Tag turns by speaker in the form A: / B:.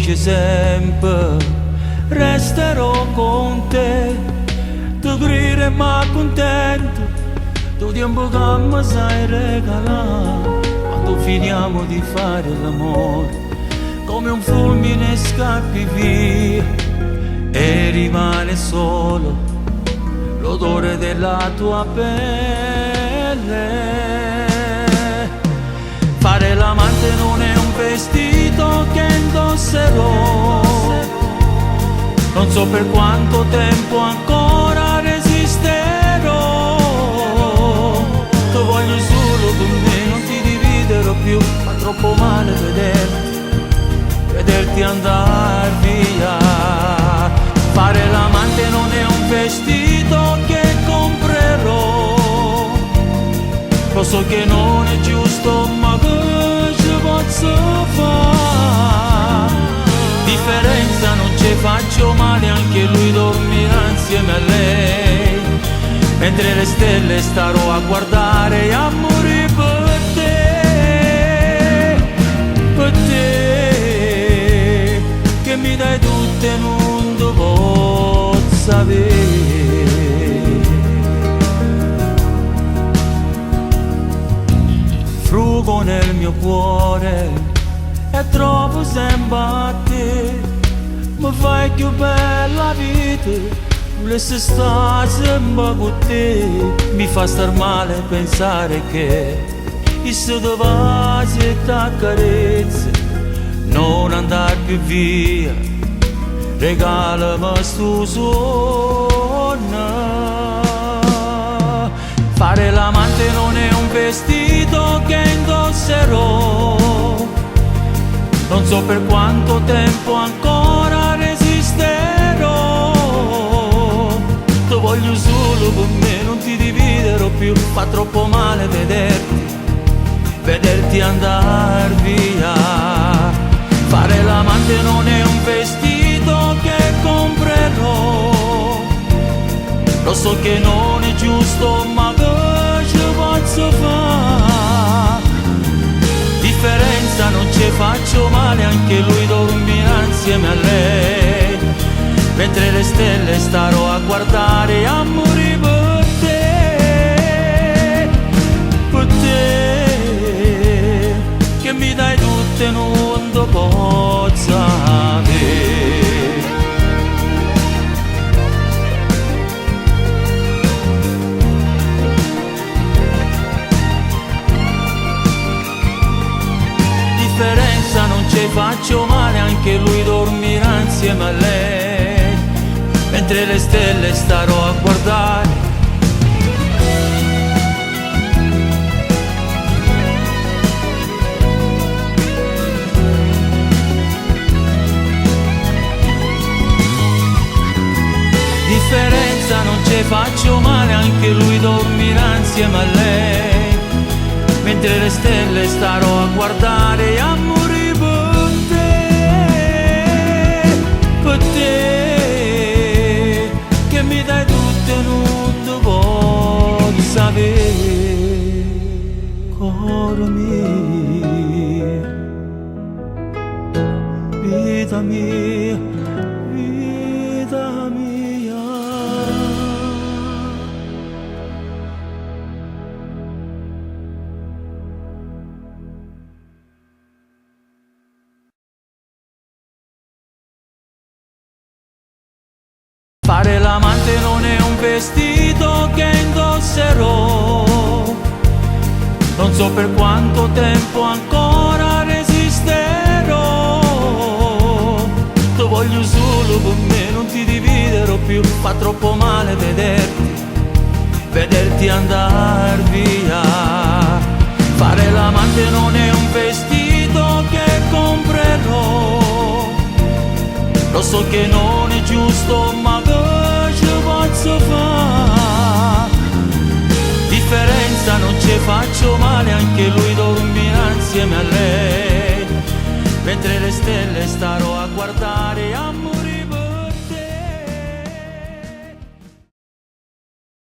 A: dice sempre resterò con te, ti grida ma contento, tu tempo che mi sai regalare, quando finiamo di fare l'amore, come un fulmine scappi via e rimane solo l'odore della tua pelle. Fare l'amante non è un vestito che indosserò, non so per quanto tempo ancora resisterò. Tu voglio solo con me, non ti dividerò più, fa troppo male vederti andar via. Fare l'amante non è un vestito che comprerò, lo so che non è giusto, ma che ci posso fare? Differenza non ci faccio male, anche lui dormirà insieme a lei, mentre le stelle starò a guardare e a morire per te, che mi dai tutte e non ti posso avere. Frugo nel mio cuore e trovo sempre a te, mi fai più bella vita, volessi stare sempre con te. Mi fa star male pensare che se dovessi e t'accarezza, non andar più via, regalami sto sonno. Fare l'amante non è un vestito che indosserò, non so per quanto tempo ancora resisterò. Tu voglio solo con me, non ti dividerò più, fa troppo male vederti andar via. Fare l'amante non è un vestito che comprerò, lo so che non è giusto, ma che ci posso fare? Differenza non ci faccio male, anche lui dormirà insieme a lei, mentre le stelle starò a guardare e a morire per te, che mi dai tutte e non ti posso avere. Differenza non ci faccio male, anche lui dormirà insieme a lei, mentre le stelle starò a guardare. Differenza non ci faccio male, anche lui dormirà insieme a lei, mentre le stelle starò a guardare e a morire per te, che mi dai tutte e non ti posso avere. Coro mio, vita mia, vita mia. Fare l'amante non è un vestito che indosserò, non so per quanto tempo ancora resisterò. Tu voglio solo con me, non ti dividerò più, fa troppo male vederti andar via. Fare l'amante non è un vestito che comprerò, lo so che non è giusto, ma che ci posso fare? Differenza non ci faccio male, anche lui dormirà insieme a lei, mentre le stelle starò a guardare e a morire.